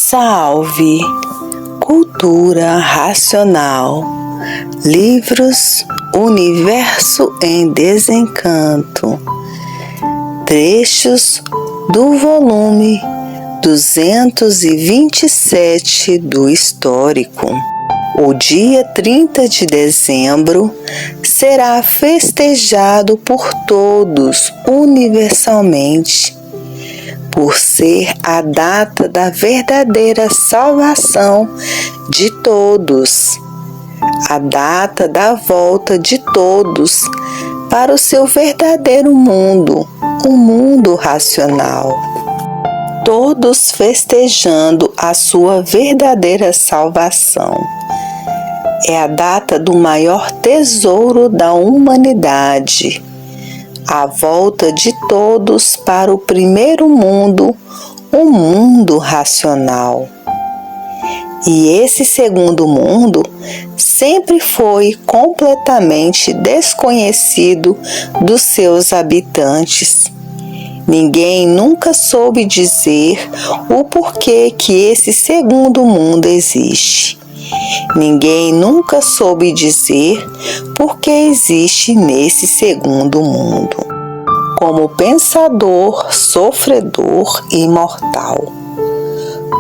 Salve! Cultura racional. Livros Universo em Desencanto. Trechos do volume 227 do Histórico. O dia 30 de dezembro será festejado por todos universalmente, por ser a data da verdadeira salvação de todos, a data da volta de todos para o seu verdadeiro mundo, o mundo racional. Todos festejando a sua verdadeira salvação. É a data do maior tesouro da humanidade, a volta de todos para o primeiro mundo, o mundo racional. E esse segundo mundo sempre foi completamente desconhecido dos seus habitantes. Ninguém nunca soube dizer o porquê que esse segundo mundo existe. Ninguém nunca soube dizer por que existe nesse segundo mundo, como pensador, sofredor e mortal.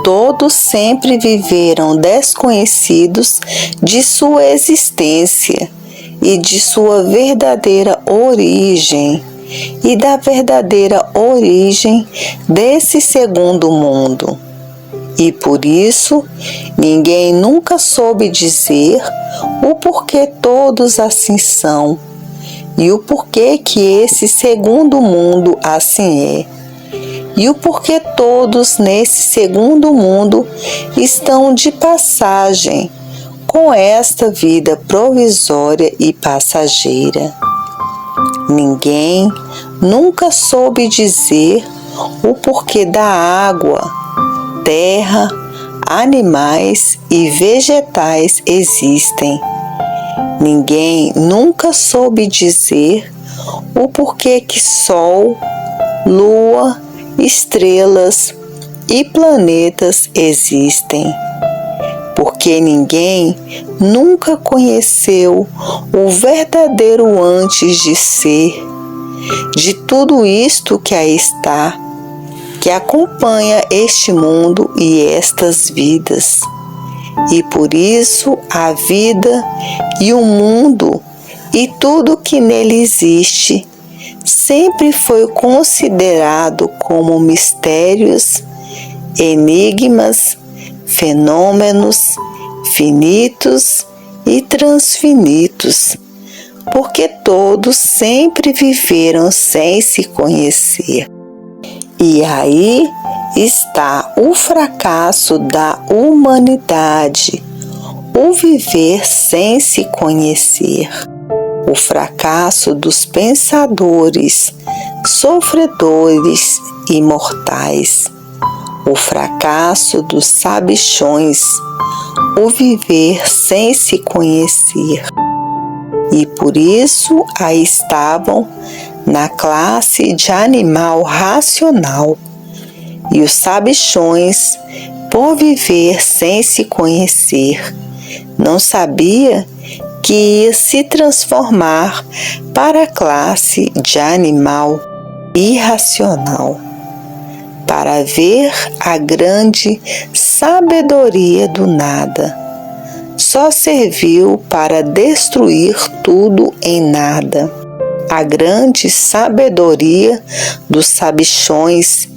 Todos sempre viveram desconhecidos de sua existência e de sua verdadeira origem e da verdadeira origem desse segundo mundo. E por isso, ninguém nunca soube dizer o porquê todos assim são e o porquê que esse segundo mundo assim é e o porquê todos nesse segundo mundo estão de passagem com esta vida provisória e passageira. Ninguém nunca soube dizer o porquê da água, terra, animais e vegetais existem. Ninguém nunca soube dizer o porquê que sol, lua, estrelas e planetas existem. Porque ninguém nunca conheceu o verdadeiro antes de ser, de tudo isto que aí está, que acompanha este mundo e estas vidas. E por isso a vida e o mundo e tudo que nele existe sempre foi considerado como mistérios, enigmas, fenômenos finitos e transfinitos, porque todos sempre viveram sem se conhecer. E aí está o fracasso da humanidade, o viver sem se conhecer, o fracasso dos pensadores, sofredores e mortais, o fracasso dos sabichões, o viver sem se conhecer. E por isso aí estavam na classe de animal racional, e os sabichões, por viver sem se conhecer, não sabia que ia se transformar para a classe de animal irracional, para ver a grande sabedoria do nada. Só serviu para destruir tudo em nada. A grande sabedoria dos sabichões,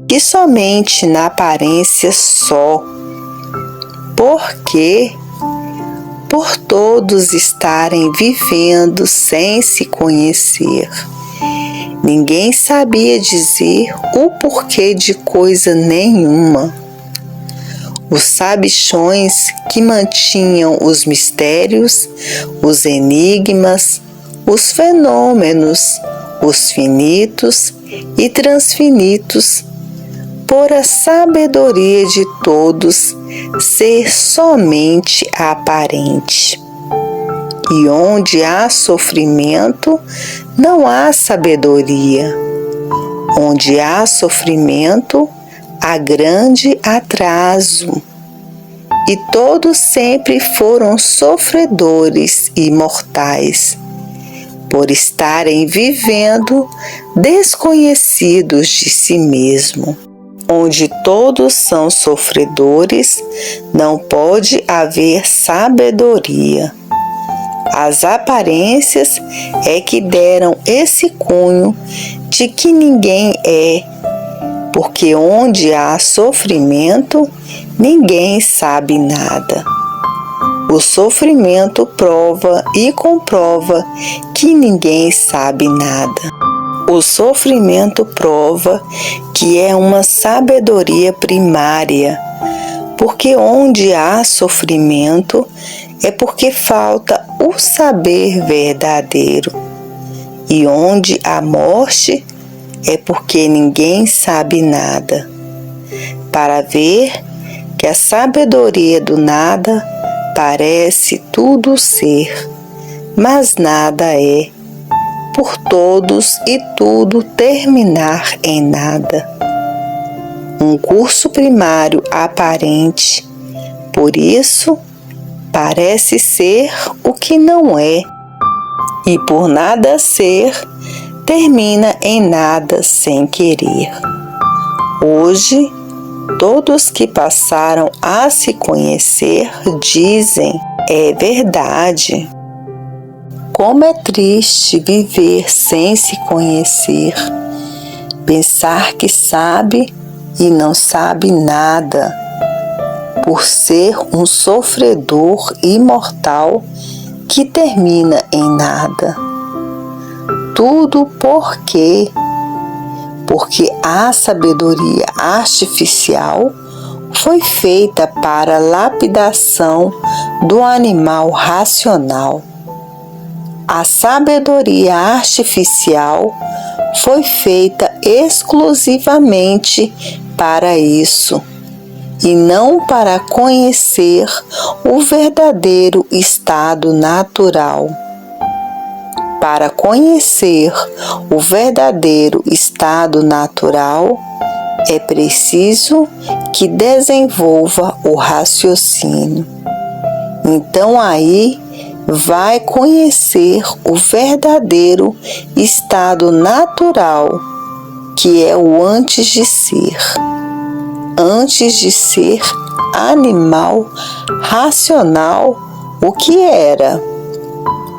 que somente na aparência só, porque por todos estarem vivendo sem se conhecer. Ninguém sabia dizer o porquê de coisa nenhuma. Os sabichões que mantinham os mistérios, os enigmas, os fenômenos, os finitos e transfinitos, por a sabedoria de todos ser somente aparente. E onde há sofrimento, não há sabedoria. Onde há sofrimento, há grande atraso, e todos sempre foram sofredores e mortais, por estarem vivendo desconhecidos de si mesmo. Onde todos são sofredores, não pode haver sabedoria. As aparências é que deram esse cunho de que ninguém é, porque onde há sofrimento, ninguém sabe nada. O sofrimento prova e comprova que ninguém sabe nada. O sofrimento prova que é uma sabedoria primária, porque onde há sofrimento é porque falta o saber verdadeiro, e onde há morte é porque ninguém sabe nada. Para ver que a sabedoria do nada parece tudo ser, mas nada é, por todos e tudo terminar em nada. Um curso primário aparente, por isso, parece ser o que não é, e por nada ser, termina em nada sem querer. Hoje, todos que passaram a se conhecer dizem: é verdade. Como é triste viver sem se conhecer, pensar que sabe e não sabe nada, por ser um sofredor imortal que termina em nada. Tudo por quê? Porque a sabedoria artificial foi feita para a lapidação do animal racional. A sabedoria artificial foi feita exclusivamente para isso, e não para conhecer o verdadeiro estado natural. Para conhecer o verdadeiro estado natural, é preciso que desenvolva o raciocínio. Então aí vai conhecer o verdadeiro estado natural, que é o antes de ser. Antes de ser animal racional, o que era?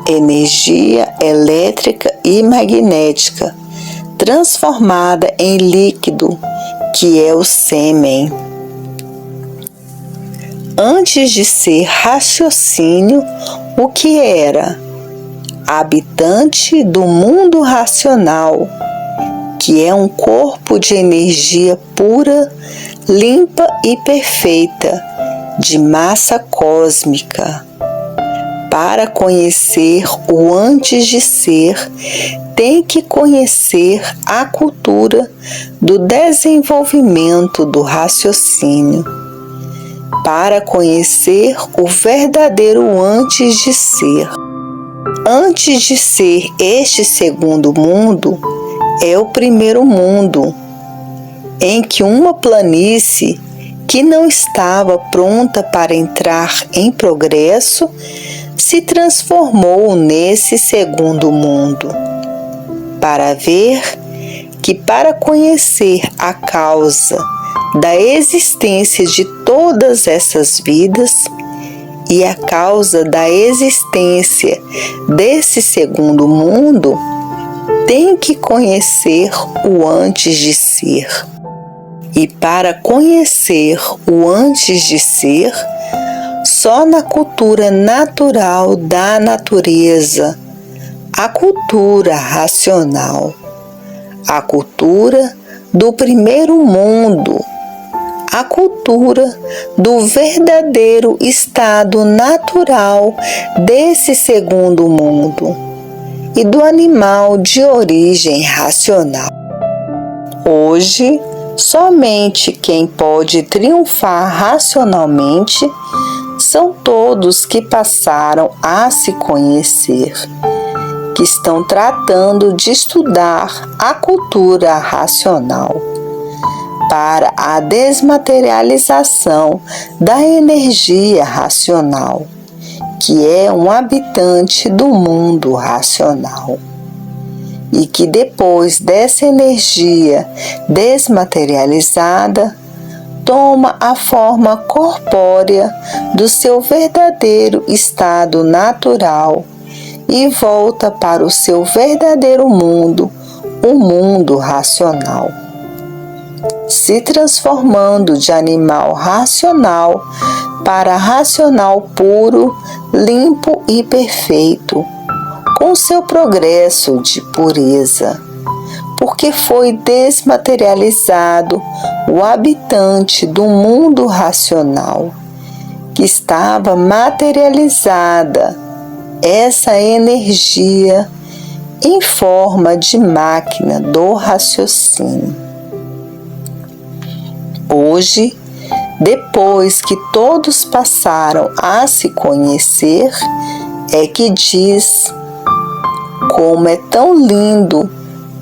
Energia elétrica e magnética, transformada em líquido, que é o sêmen. Antes de ser raciocínio, o que era? Habitante do mundo racional, que é um corpo de energia pura, limpa e perfeita, de massa cósmica. Para conhecer o antes de ser, tem que conhecer a cultura do desenvolvimento do raciocínio. Para conhecer o verdadeiro antes de ser. Antes de ser este segundo mundo, é o primeiro mundo, em que uma planície que não estava pronta para entrar em progresso se transformou nesse segundo mundo, para ver que para conhecer a causa da existência de todas essas vidas e a causa da existência desse segundo mundo, tem que conhecer o antes de ser. E para conhecer o antes de ser, só na cultura natural da natureza, a cultura racional, a cultura do primeiro mundo, a cultura do verdadeiro estado natural desse segundo mundo e do animal de origem racional. Hoje, somente quem pode triunfar racionalmente são todos que passaram a se conhecer, que estão tratando de estudar a cultura racional. para a desmaterialização da energia racional, que é um habitante do mundo racional, e que depois dessa energia desmaterializada toma a forma corpórea do seu verdadeiro estado natural e volta para o seu verdadeiro mundo, o mundo racional, se transformando de animal racional para racional puro, limpo e perfeito, com seu progresso de pureza, porque foi desmaterializado o habitante do mundo racional, que estava materializada essa energia em forma de máquina do raciocínio. Hoje, depois que todos passaram a se conhecer, é que diz como é tão lindo,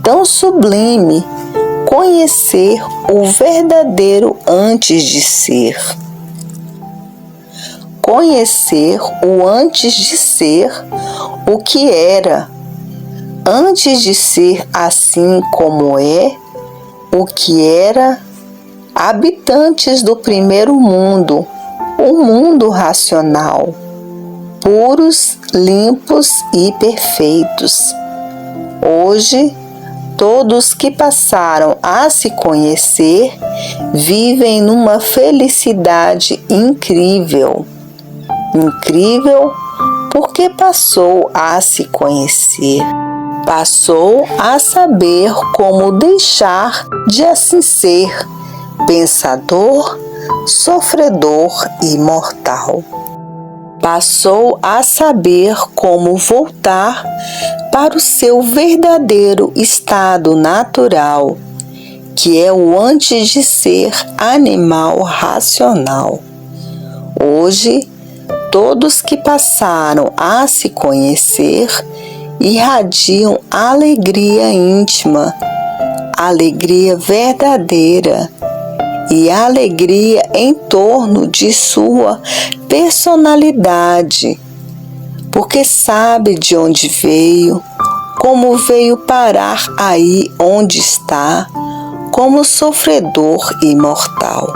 tão sublime conhecer o verdadeiro antes de ser. Conhecer o antes de ser, o que era, antes de ser assim como é, o que era, habitantes do primeiro mundo, o mundo racional, puros, limpos e perfeitos. Hoje, todos que passaram a se conhecer vivem numa felicidade incrível. Incrível porque passou a se conhecer. Passou a saber como deixar de assim ser pensador, sofredor e mortal. Passou a saber como voltar para o seu verdadeiro estado natural, que é o antes de ser animal racional. Hoje, todos que passaram a se conhecer irradiam alegria íntima, alegria verdadeira e alegria em torno de sua personalidade, porque sabe de onde veio, como veio parar aí onde está, como sofredor imortal,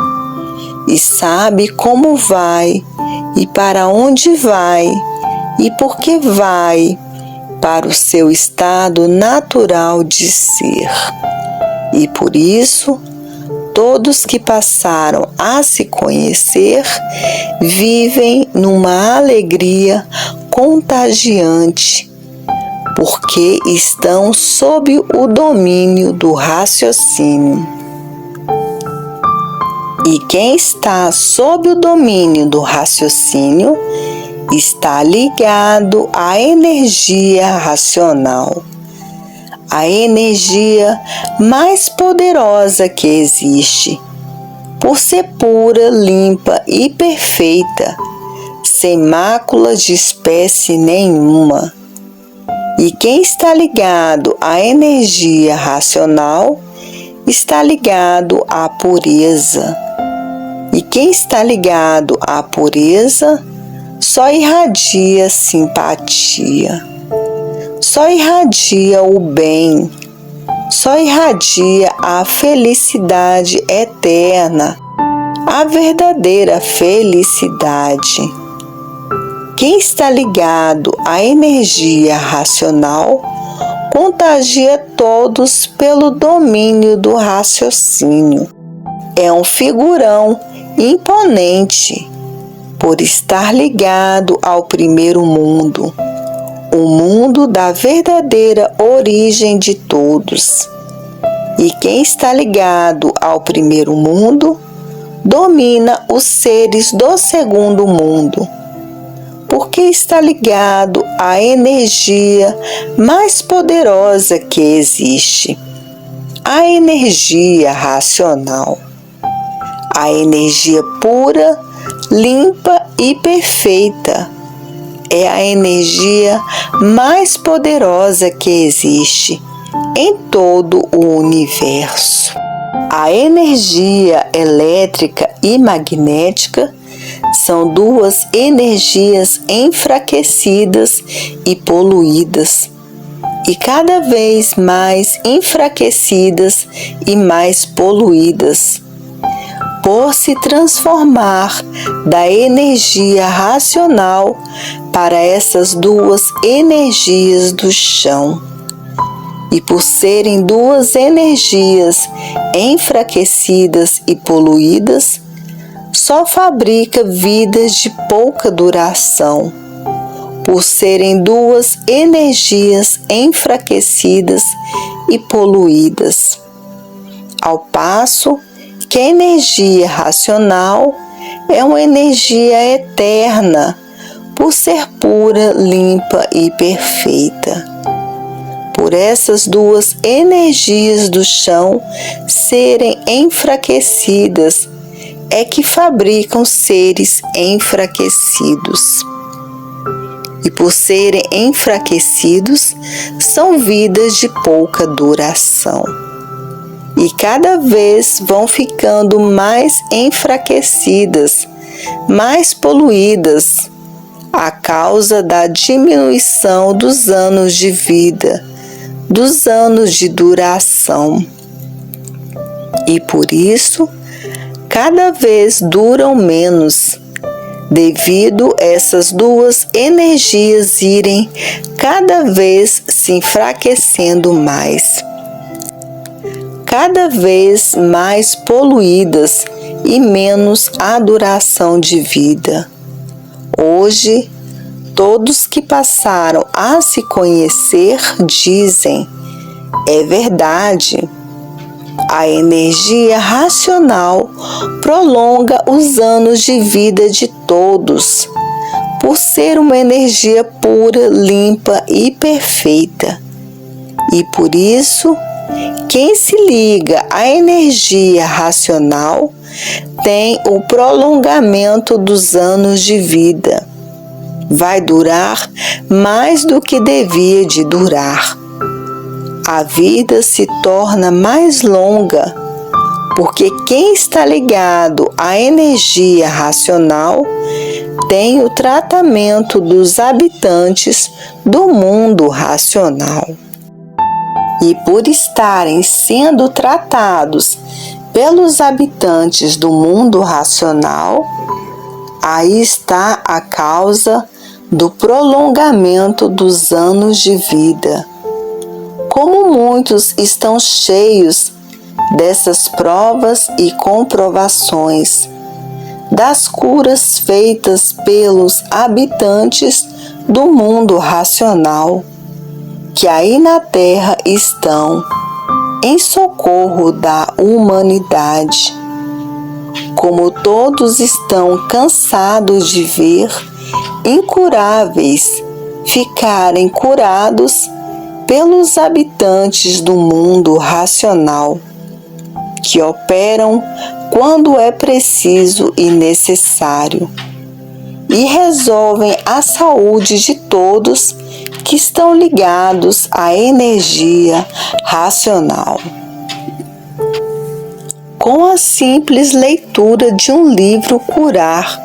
e sabe como vai e para onde vai e por que vai para o seu estado natural de ser. E por isso, todos que passaram a se conhecer vivem numa alegria contagiante, porque estão sob o domínio do raciocínio. E quem está sob o domínio do raciocínio está ligado à energia racional, a energia mais poderosa que existe, por ser pura, limpa e perfeita, sem mácula de espécie nenhuma. E quem está ligado à energia racional está ligado à pureza. E quem está ligado à pureza só irradia simpatia, só irradia o bem, só irradia a felicidade eterna, a verdadeira felicidade. Quem está ligado à energia racional contagia todos pelo domínio do raciocínio. É um figurão imponente por estar ligado ao primeiro mundo, o mundo da verdadeira origem de todos. E quem está ligado ao primeiro mundo domina os seres do segundo mundo, porque está ligado à energia mais poderosa que existe, a energia racional, a energia pura, limpa e perfeita. É a energia mais poderosa que existe em todo o universo. A energia elétrica e magnética são duas energias enfraquecidas e poluídas, e cada vez mais enfraquecidas e mais poluídas, por se transformar da energia racional para essas duas energias do chão. E por serem duas energias enfraquecidas e poluídas, só fabrica vidas de pouca duração, por serem duas energias enfraquecidas e poluídas. Ao passo que a energia racional é uma energia eterna, por ser pura, limpa e perfeita. Por essas duas energias do chão serem enfraquecidas, é que fabricam seres enfraquecidos. E por serem enfraquecidos, são vidas de pouca duração. E cada vez vão ficando mais enfraquecidas, mais poluídas, a causa da diminuição dos anos de vida, dos anos de duração. E por isso, cada vez duram menos, devido a essas duas energias irem cada vez se enfraquecendo mais, cada vez mais poluídas e menos a duração de vida. Hoje, todos que passaram a se conhecer dizem: é verdade. A energia racional prolonga os anos de vida de todos, por ser uma energia pura, limpa e perfeita. E por isso, quem se liga à energia racional tem o prolongamento dos anos de vida. Vai durar mais do que devia de durar. A vida se torna mais longa, porque quem está ligado à energia racional tem o tratamento dos habitantes do mundo racional. E por estarem sendo tratados pelos habitantes do mundo racional, aí está a causa do prolongamento dos anos de vida. Como muitos estão cheios dessas provas e comprovações, das curas feitas pelos habitantes do mundo racional, que aí na Terra estão em socorro da humanidade. Como todos estão cansados de ver incuráveis ficarem curados pelos habitantes do mundo racional, que operam quando é preciso e necessário, e resolvem a saúde de todos que estão ligados à energia racional. Com a simples leitura de um livro curar.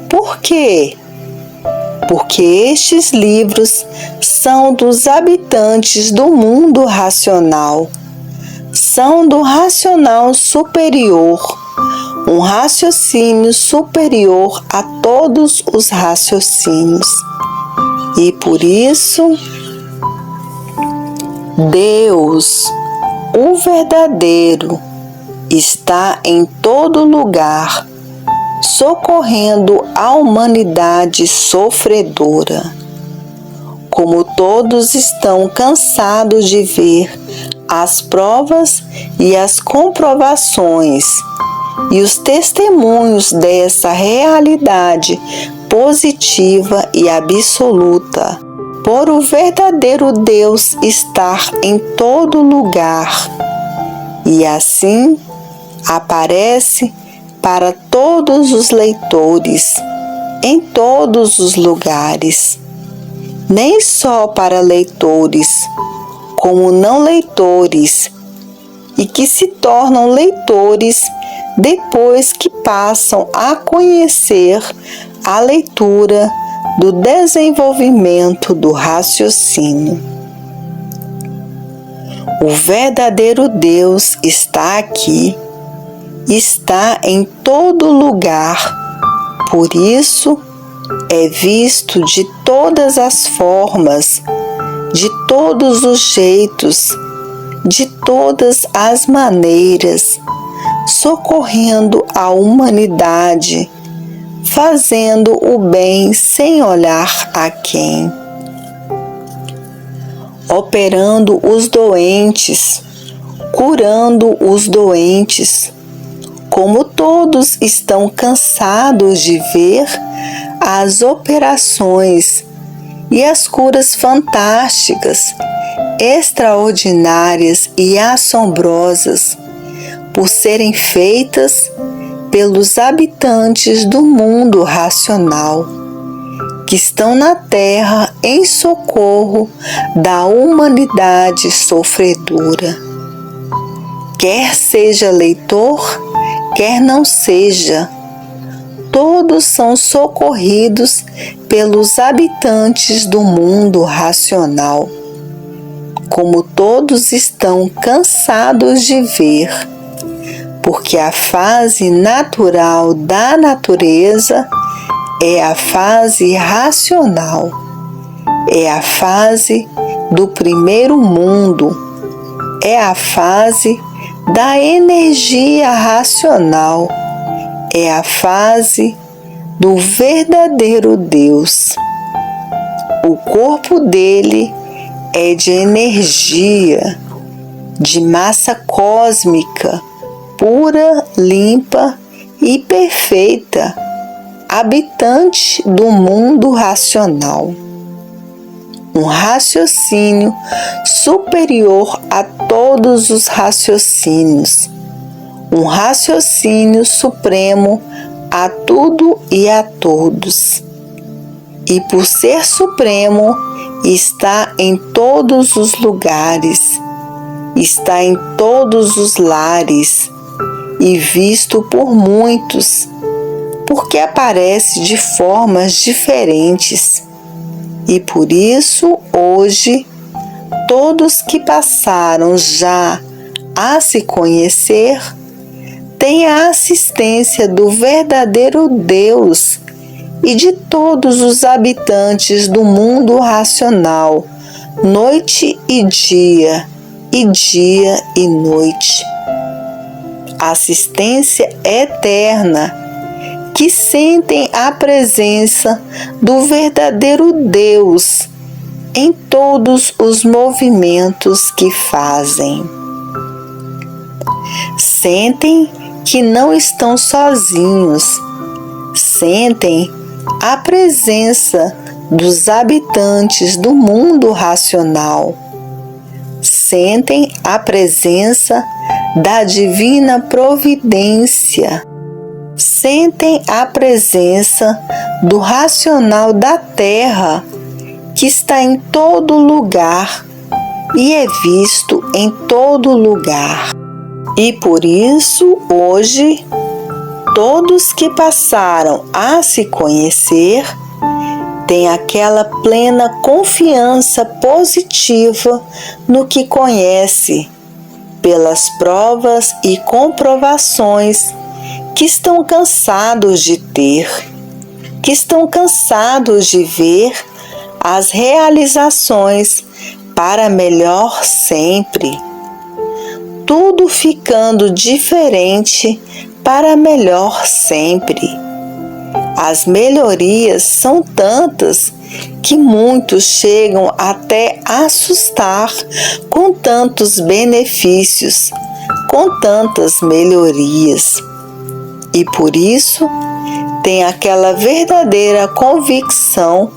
Por quê? Porque estes livros são dos habitantes do mundo racional, são do racional superior, um raciocínio superior a todos os raciocínios. E por isso, Deus, o verdadeiro, está em todo lugar, socorrendo a humanidade sofredora. Como todos estão cansados de ver as provas e as comprovações e os testemunhos dessa realidade positiva e absoluta, por o verdadeiro Deus estar em todo lugar, e assim aparece para todos os leitores, em todos os lugares, nem só para leitores, como não leitores, e que se tornam leitores depois que passam a conhecer a leitura do desenvolvimento do raciocínio. O verdadeiro Deus está aqui, está em todo lugar, por isso é visto de todas as formas, de todos os jeitos, de todas as maneiras, socorrendo a humanidade, fazendo o bem sem olhar a quem, operando os doentes, curando os doentes, como todos estão cansados de ver as operações e as curas fantásticas, extraordinárias e assombrosas, por serem feitas pelos habitantes do mundo racional, que estão na Terra em socorro da humanidade sofredora. Quer seja leitor, quer não seja, todos são socorridos pelos habitantes do mundo racional, como todos estão cansados de ver, porque a fase natural da natureza é a fase racional, é a fase do primeiro mundo, é a fase da energia racional, é a fase do verdadeiro Deus. O corpo dele é de energia, de massa cósmica, pura, limpa e perfeita, habitante do mundo racional. Um raciocínio superior a todos os raciocínios, um raciocínio supremo a tudo e a todos. E por ser supremo, está em todos os lugares, está em todos os lares e visto por muitos, porque aparece de formas diferentes. E por isso, hoje, todos que passaram já a se conhecer têm a assistência do verdadeiro Deus e de todos os habitantes do mundo racional, noite e dia e noite. Assistência eterna, que sentem a presença do verdadeiro Deus em todos os movimentos que fazem. Sentem que não estão sozinhos, sentem a presença dos habitantes do mundo racional, sentem a presença da divina providência, sentem a presença do racional da Terra, que está em todo lugar e é visto em todo lugar. E por isso, hoje, todos que passaram a se conhecer têm aquela plena confiança positiva no que conhece, pelas provas e comprovações que estão cansados de ter, que estão cansados de ver as realizações para melhor sempre, tudo ficando diferente para melhor sempre. As melhorias são tantas que muitos chegam até a assustar com tantos benefícios, com tantas melhorias. E por isso, tem aquela verdadeira convicção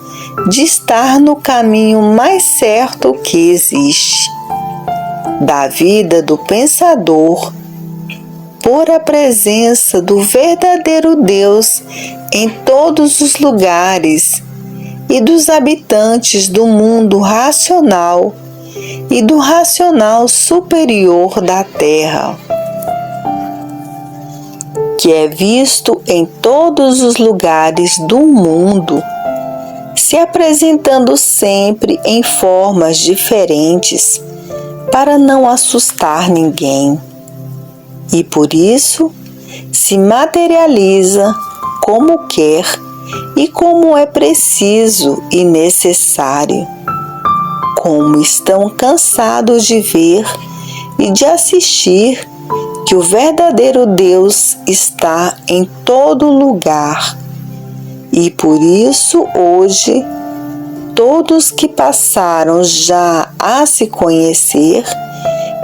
de estar no caminho mais certo que existe, da vida do pensador, por a presença do verdadeiro Deus em todos os lugares e dos habitantes do mundo racional e do racional superior da Terra, que é visto em todos os lugares do mundo, se apresentando sempre em formas diferentes para não assustar ninguém, e por isso se materializa como quer e como é preciso e necessário, como estão cansados de ver e de assistir que o verdadeiro Deus está em todo lugar. E por isso hoje, todos que passaram já a se conhecer,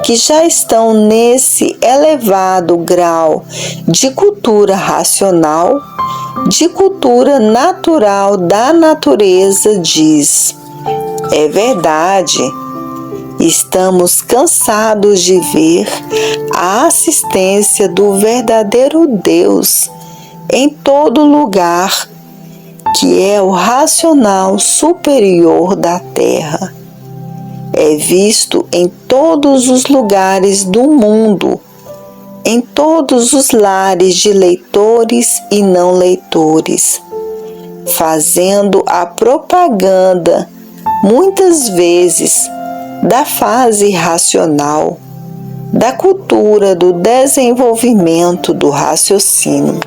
que já estão nesse elevado grau de cultura racional, de cultura natural da natureza, diz: é verdade, estamos cansados de ver a assistência do verdadeiro Deus em todo lugar, que é o racional superior da Terra. É visto em todos os lugares do mundo, em todos os lares de leitores e não leitores, fazendo a propaganda, muitas vezes, da fase racional, da cultura do desenvolvimento do raciocínio,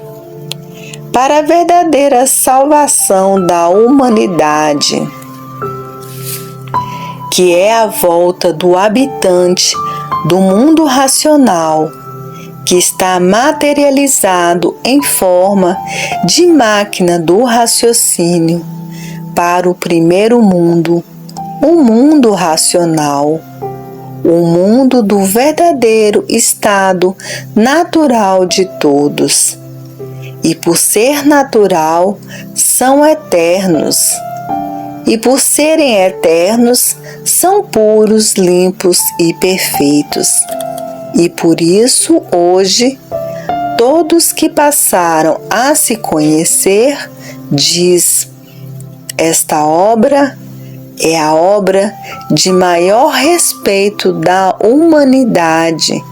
para a verdadeira salvação da humanidade, que é a volta do habitante do mundo racional, que está materializado em forma de máquina do raciocínio, para o primeiro mundo, o mundo racional, o mundo do verdadeiro estado natural de todos. E por ser natural, são eternos. E por serem eternos, são puros, limpos e perfeitos. E por isso, hoje, todos que passaram a se conhecer, diz: esta obra é a obra de maior respeito da humanidade,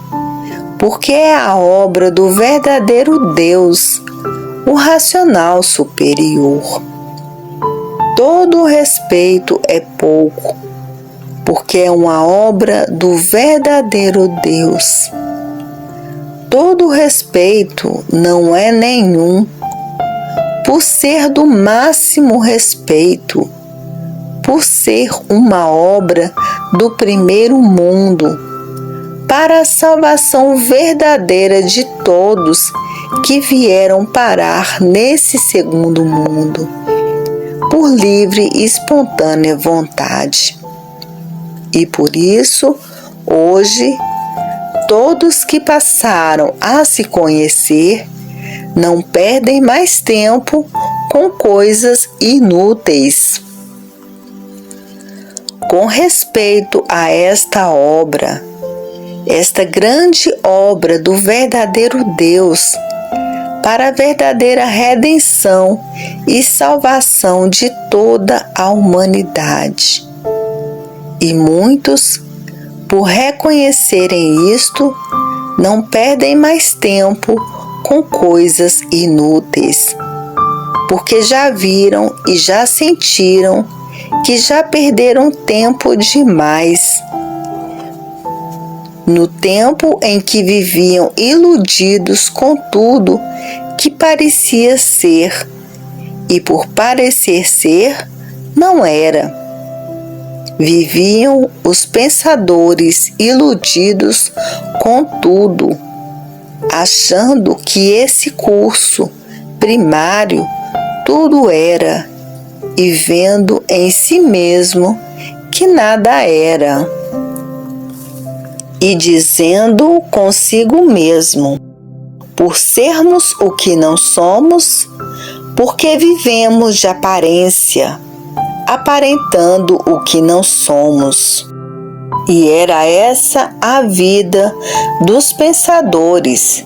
porque é a obra do verdadeiro Deus, o racional superior. Todo respeito é pouco, porque é uma obra do verdadeiro Deus. Todo respeito não é nenhum, por ser do máximo respeito, por ser uma obra do primeiro mundo, para a salvação verdadeira de todos que vieram parar nesse segundo mundo, por livre e espontânea vontade. E por isso, hoje, todos que passaram a se conhecer não perdem mais tempo com coisas inúteis. Com respeito a esta obra, esta grande obra do verdadeiro Deus, para a verdadeira redenção e salvação de toda a humanidade. E muitos, por reconhecerem isto, não perdem mais tempo com coisas inúteis, porque já viram e já sentiram que já perderam tempo demais. No tempo em que viviam iludidos com tudo que parecia ser, e por parecer ser, não era. Viviam os pensadores iludidos com tudo, achando que esse curso primário tudo era, e vendo em si mesmo que nada era, e dizendo consigo mesmo: por sermos o que não somos, porque vivemos de aparência, aparentando o que não somos. E era essa a vida dos pensadores.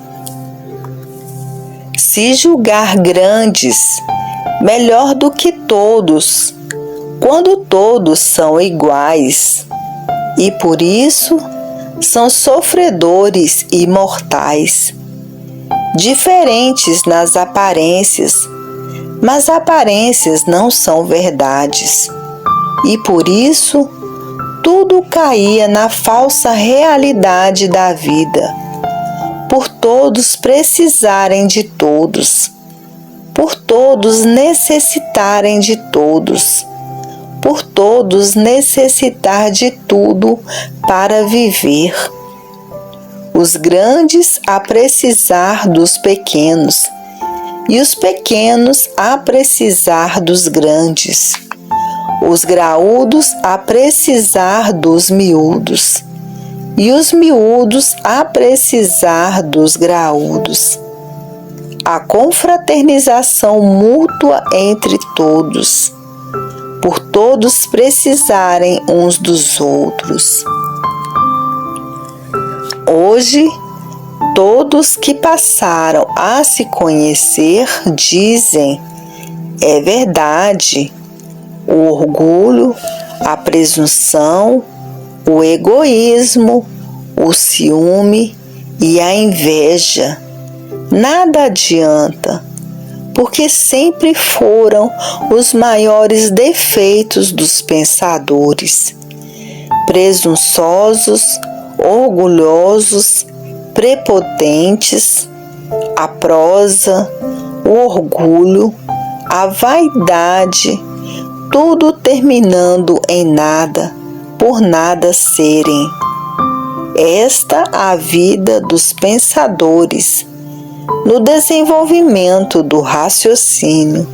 Se julgar grandes, melhor do que todos, quando todos são iguais, e por isso são sofredores e mortais, diferentes nas aparências, mas aparências não são verdades, e por isso tudo caía na falsa realidade da vida, por todos precisarem de todos, por todos necessitarem de todos, por todos necessitar de tudo para viver. Os grandes a precisar dos pequenos, e os pequenos a precisar dos grandes, os graúdos a precisar dos miúdos, e os miúdos a precisar dos graúdos. A confraternização mútua entre todos, por todos precisarem uns dos outros. Hoje, todos que passaram a se conhecer dizem: é verdade, o orgulho, a presunção, o egoísmo, o ciúme e a inveja nada adianta, porque sempre foram os maiores defeitos dos pensadores, presunçosos, orgulhosos, prepotentes, a prosa, o orgulho, a vaidade, tudo terminando em nada, por nada serem. Esta a vida dos pensadores, no desenvolvimento do raciocínio.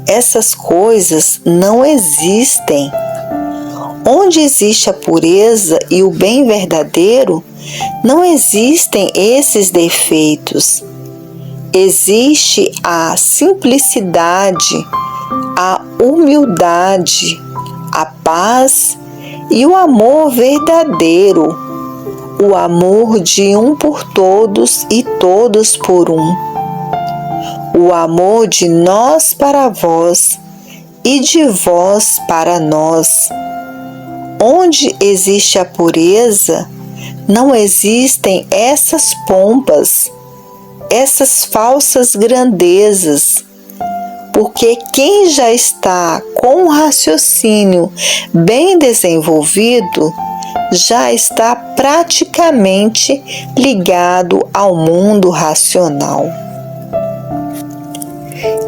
Essas coisas não existem. Onde existe a pureza e o bem verdadeiro, não existem esses defeitos. Existe a simplicidade, a humildade, a paz e o amor verdadeiro, o amor de um por todos e todos por um, o amor de nós para vós e de vós para nós. Onde existe a pureza, não existem essas pompas, essas falsas grandezas, porque quem já está com o raciocínio bem desenvolvido já está praticamente ligado ao mundo racional.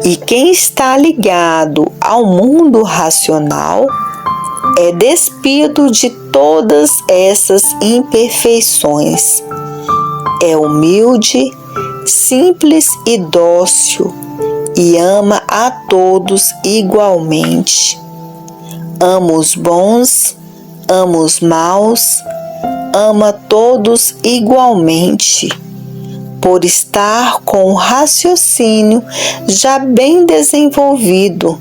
E quem está ligado ao mundo racional é despido de todas essas imperfeições. É humilde, simples e dócil, e ama a todos igualmente. Ama os bons, ama os maus, ama todos igualmente, por estar com o raciocínio já bem desenvolvido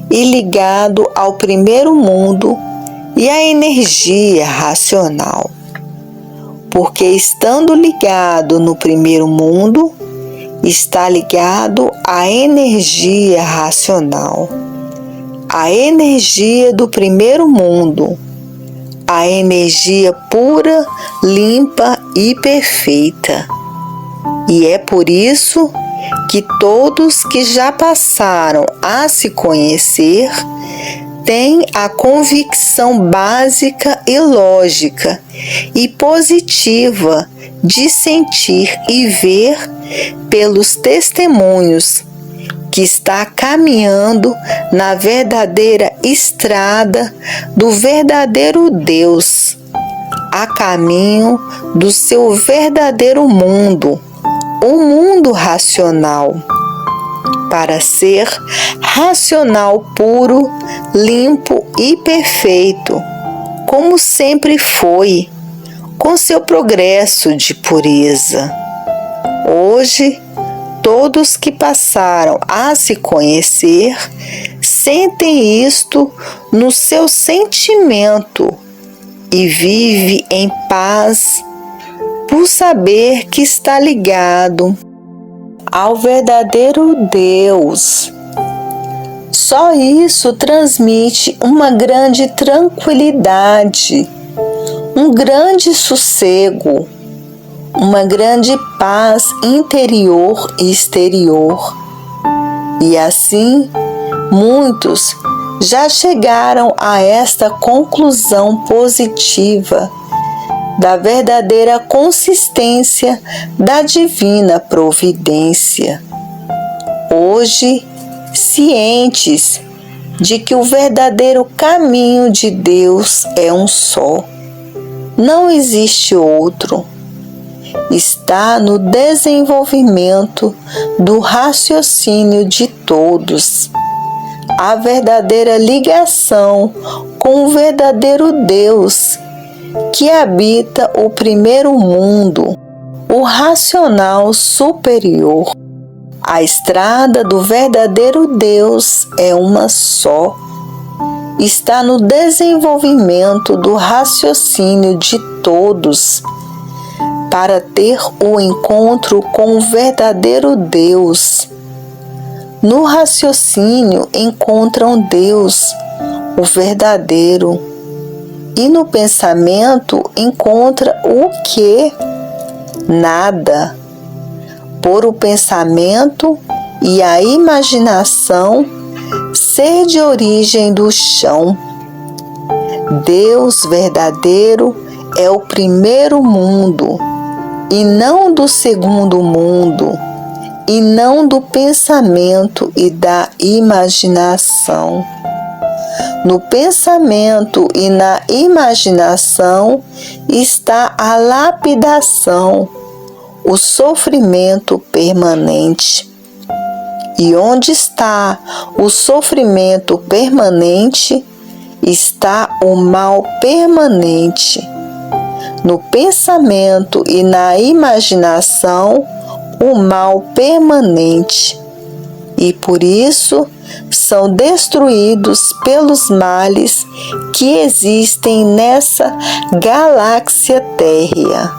e ligado ao primeiro mundo e à energia racional. Porque estando ligado no primeiro mundo, está ligado à energia racional, a energia do primeiro mundo, a energia pura, limpa e perfeita. E é por isso que todos que já passaram a se conhecer têm a convicção básica e lógica e positiva de sentir e ver pelos testemunhos que está caminhando na verdadeira estrada do verdadeiro Deus, a caminho do seu verdadeiro mundo, o mundo racional, para ser racional puro, limpo e perfeito, como sempre foi, com seu progresso de pureza. Hoje, todos que passaram a se conhecer sentem isto no seu sentimento e vive em paz por saber que está ligado ao verdadeiro Deus. Só isso transmite uma grande tranquilidade um grande sossego, uma grande paz interior e exterior. E assim, muitos já chegaram a esta conclusão positiva da verdadeira consistência da divina providência. Hoje, cientes de que o verdadeiro caminho de Deus é um só, não existe outro, está no desenvolvimento do raciocínio de todos, a verdadeira ligação com o verdadeiro Deus que habita o primeiro mundo, o racional superior. A estrada do verdadeiro Deus é uma só. Está no desenvolvimento do raciocínio de todos, para ter o encontro com o verdadeiro Deus. No raciocínio encontram Deus, o verdadeiro, e no pensamento encontra o que? Nada. Por o pensamento e a imaginação ser de origem do chão. Deus verdadeiro é o primeiro mundo, e não do segundo mundo, e não do pensamento e da imaginação. No pensamento e na imaginação está a lapidação, o sofrimento permanente. E onde está o sofrimento permanente, está o mal permanente. No pensamento e na imaginação, o mal permanente. E por isso são destruídos pelos males que existem nessa galáxia térrea.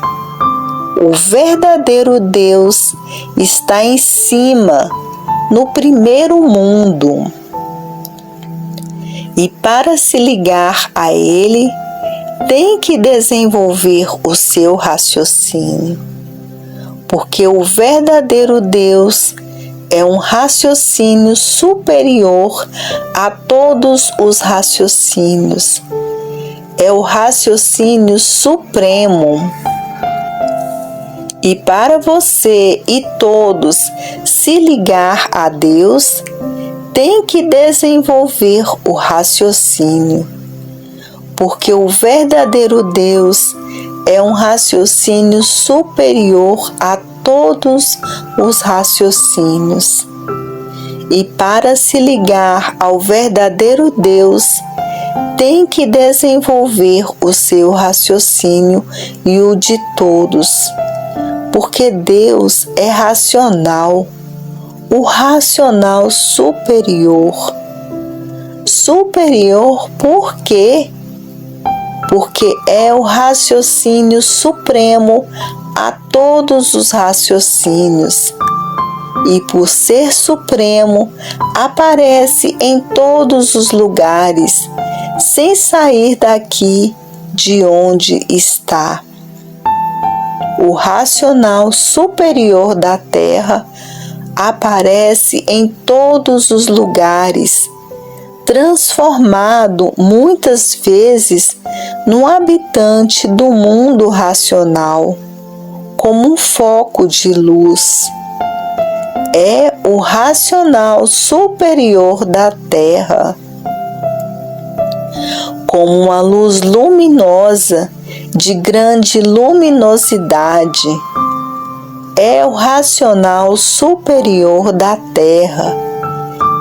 O verdadeiro Deus está em cima, no primeiro mundo. E para se ligar a Ele, tem que desenvolver o seu raciocínio, porque o verdadeiro Deus é um raciocínio superior a todos os raciocínios. É o raciocínio supremo. E para você e todos se ligar a Deus, tem que desenvolver o raciocínio, porque o verdadeiro Deus é um raciocínio superior a todos os raciocínios. E para se ligar ao verdadeiro Deus, tem que desenvolver o seu raciocínio e o de todos, porque Deus é racional, o racional superior. Superior por quê? Porque é o raciocínio supremo a todos os raciocínios, e por ser supremo, aparece em todos os lugares, sem sair daqui de onde está. O racional superior da Terra aparece em todos os lugares, transformado muitas vezes num habitante do mundo racional, como um foco de luz. É o racional superior da Terra, como uma luz luminosa de grande luminosidade. É o racional superior da Terra,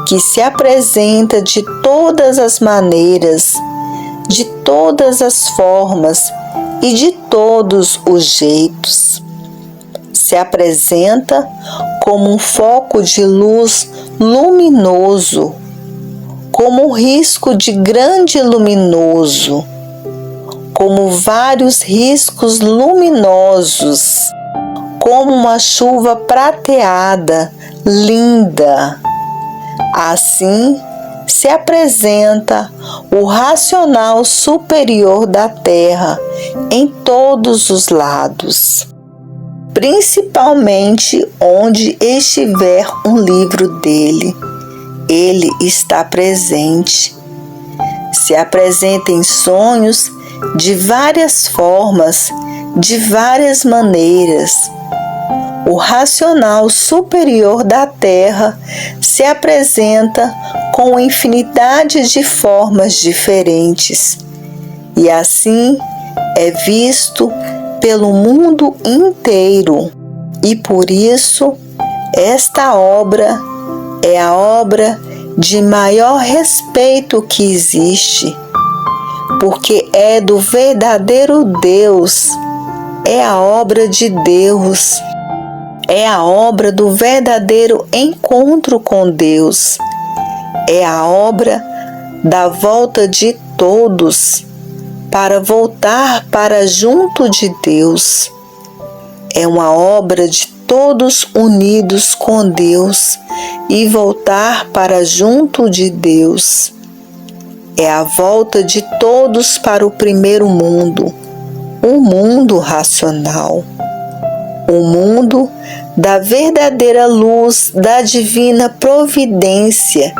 que se apresenta de todas as maneiras, de todas as formas e de todos os jeitos. Se apresenta como um foco de luz luminoso, como um risco de grande luminoso, como vários riscos luminosos, como uma chuva prateada, linda. Assim, se apresenta o racional superior da Terra em todos os lados, principalmente onde estiver um livro dele. Ele está presente. Se apresenta em sonhos de várias formas, de várias maneiras. O racional superior da Terra se apresenta com infinidade de formas diferentes e assim é visto pelo mundo inteiro. E por isso, esta obra é a obra de maior respeito que existe, porque é do verdadeiro Deus, é a obra de Deus, é a obra do verdadeiro encontro com Deus, é a obra da volta de todos para voltar para junto de Deus. É uma obra de todos unidos com Deus e voltar para junto de Deus. É a volta de todos para o primeiro mundo, o mundo racional, o mundo da verdadeira luz da divina providência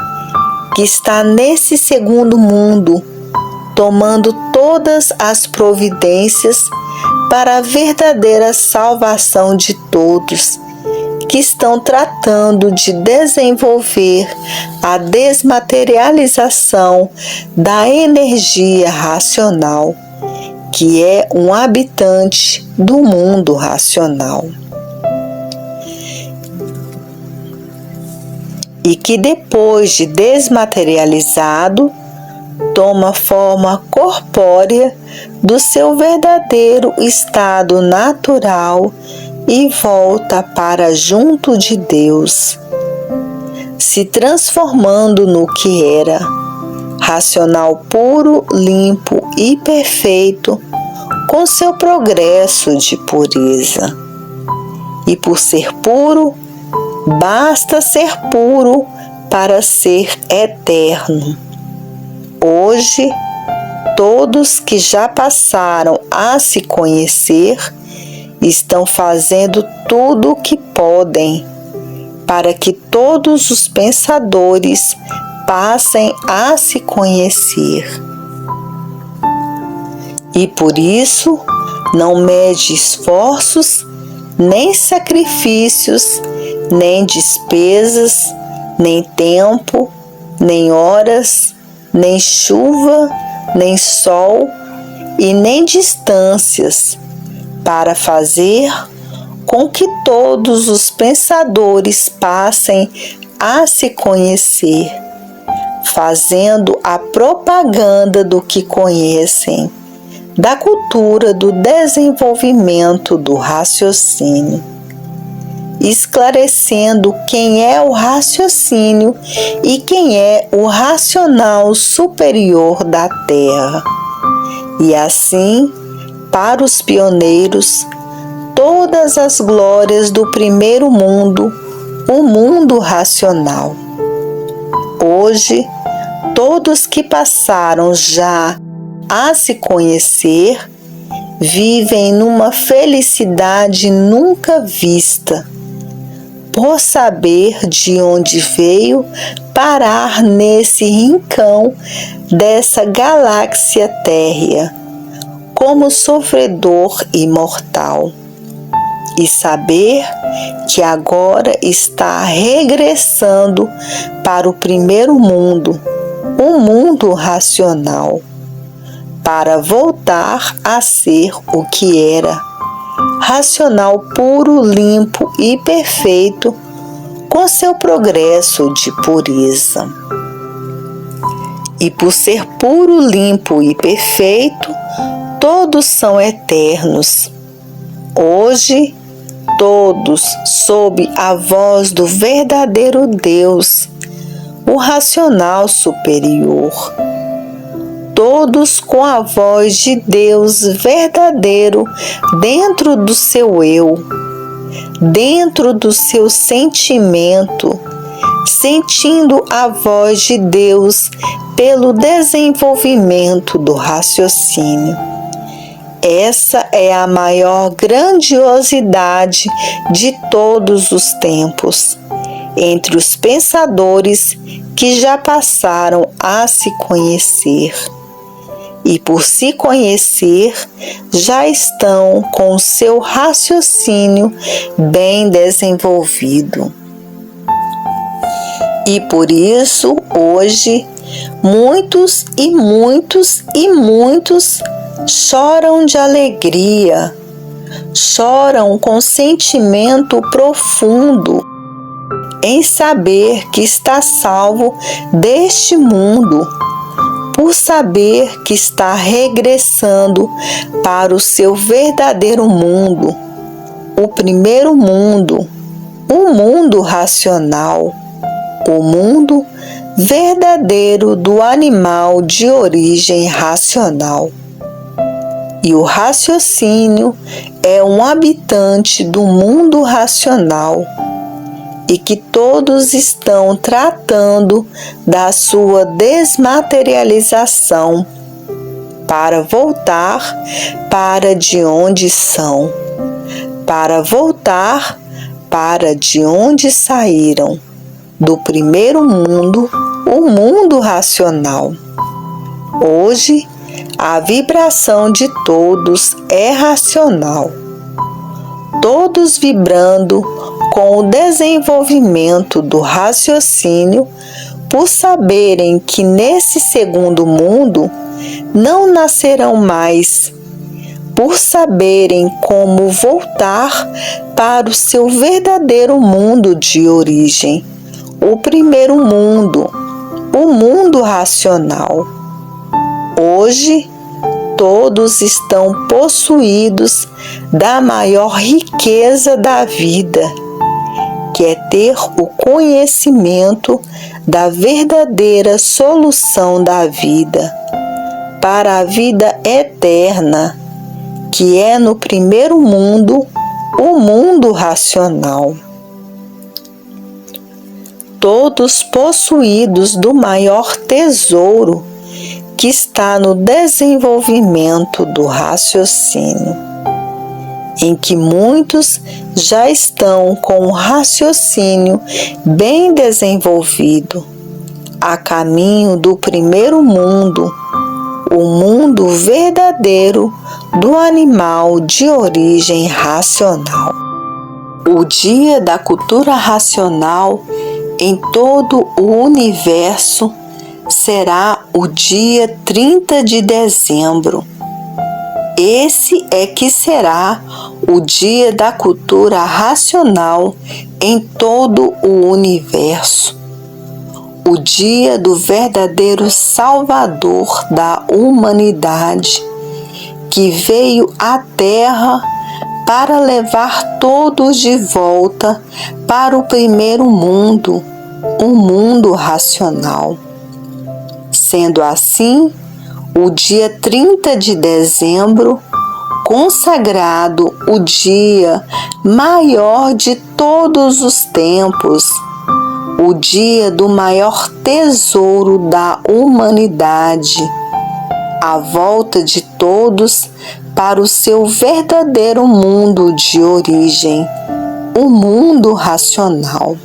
que está nesse segundo mundo, tomando todas as providências para a verdadeira salvação de todos, que estão tratando de desenvolver a desmaterialização da energia racional, que é um habitante do mundo racional. E que depois de desmaterializado, toma forma corpórea do seu verdadeiro estado natural e volta para junto de Deus, se transformando no que era, racional puro, limpo e perfeito, com seu progresso de pureza. E por ser puro, basta ser puro para ser eterno. Hoje, todos que já passaram a se conhecer estão fazendo tudo o que podem para que todos os pensadores passem a se conhecer. E por isso, não mede esforços, nem sacrifícios, nem despesas, nem tempo, nem horas, nem chuva, nem sol e nem distâncias, para fazer com que todos os pensadores passem a se conhecer, fazendo a propaganda do que conhecem, da cultura do desenvolvimento do raciocínio, esclarecendo quem é o raciocínio e quem é o racional superior da Terra. E assim, para os pioneiros, todas as glórias do primeiro mundo, o mundo racional. Hoje, todos que passaram já a se conhecer, vivem numa felicidade nunca vista, por saber de onde veio parar nesse rincão dessa galáxia térrea, como sofredor imortal, e saber que agora está regressando para o primeiro mundo, o mundo racional, para voltar a ser o que era, racional puro, limpo e perfeito, com seu progresso de pureza. E por ser puro, limpo e perfeito, todos são eternos. Hoje, todos sob a voz do verdadeiro Deus, o racional superior. Todos com a voz de Deus verdadeiro dentro do seu eu, dentro do seu sentimento, sentindo a voz de Deus pelo desenvolvimento do raciocínio. Essa é a maior grandiosidade de todos os tempos, entre os pensadores que já passaram a se conhecer. E por se conhecer, já estão com seu raciocínio bem desenvolvido. E por isso, hoje, muitos choram de alegria, choram com sentimento profundo em saber que está salvo deste mundo, por saber que está regressando para o seu verdadeiro mundo, o primeiro mundo, o mundo racional, o mundo verdadeiro do animal de origem racional. E o raciocínio é um habitante do mundo racional e que todos estão tratando da sua desmaterialização para voltar para de onde são, para voltar para de onde saíram, do primeiro mundo, o mundo racional. Hoje, a vibração de todos é racional, todos vibrando com o desenvolvimento do raciocínio, por saberem que nesse segundo mundo não nascerão mais, por saberem como voltar para o seu verdadeiro mundo de origem, o primeiro mundo, o mundo racional. Hoje, todos estão possuídos da maior riqueza da vida, que é ter o conhecimento da verdadeira solução da vida, para a vida eterna, que é no primeiro mundo, o mundo racional. Todos possuídos do maior tesouro, que está no desenvolvimento do raciocínio, em que muitos já estão com o raciocínio bem desenvolvido, a caminho do primeiro mundo, o mundo verdadeiro do animal de origem racional. O dia da cultura racional em todo o universo será o dia 30 de dezembro. Esse é que será o dia da cultura racional em todo o universo. O dia do verdadeiro Salvador da humanidade, que veio à Terra para levar todos de volta para o primeiro mundo, o mundo racional. Sendo assim, o dia 30 de dezembro, consagrado o dia maior de todos os tempos, o dia do maior tesouro da humanidade, a volta de todos para o seu verdadeiro mundo de origem, o mundo racional.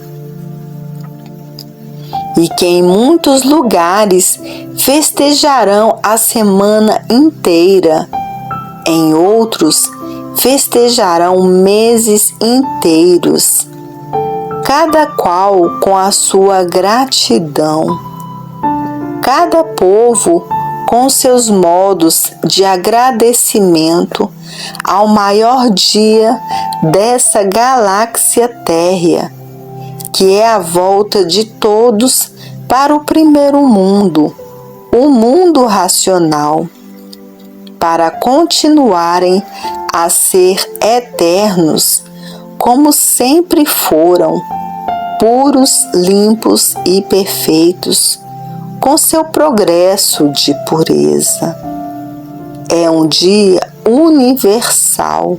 E que em muitos lugares festejarão a semana inteira, em outros festejarão meses inteiros, cada qual com a sua gratidão, cada povo com seus modos de agradecimento ao maior dia dessa galáxia térrea, que é a volta de todos para o primeiro mundo, o mundo racional, para continuarem a ser eternos, como sempre foram, puros, limpos e perfeitos, com seu progresso de pureza. É um dia universal,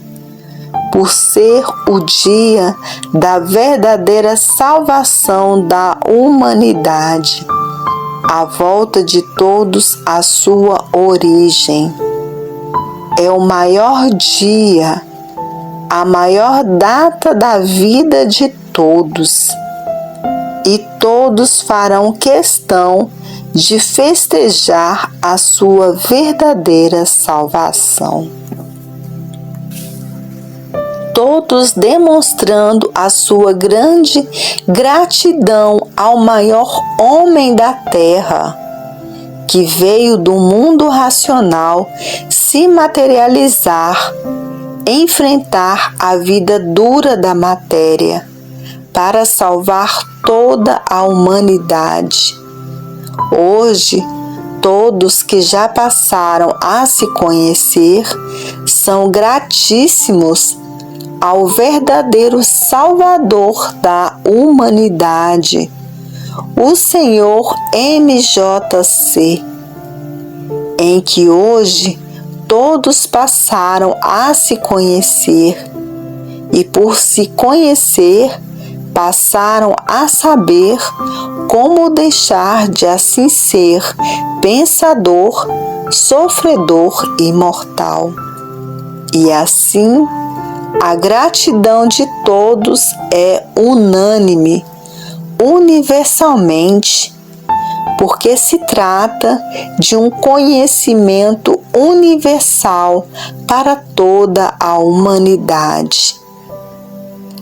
por ser o dia da verdadeira salvação da humanidade, a volta de todos à sua origem. É o maior dia, a maior data da vida de todos, e todos farão questão de festejar a sua verdadeira salvação. Todos demonstrando a sua grande gratidão ao maior homem da terra, que veio do mundo racional se materializar, enfrentar a vida dura da matéria, para salvar toda a humanidade. Hoje, todos que já passaram a se conhecer são gratíssimos ao verdadeiro Salvador da humanidade, o Senhor MJC, em que hoje todos passaram a se conhecer e, por se conhecer, passaram a saber como deixar de assim ser pensador, sofredor e mortal. E assim, a gratidão de todos é unânime, universalmente, porque se trata de um conhecimento universal para toda a humanidade.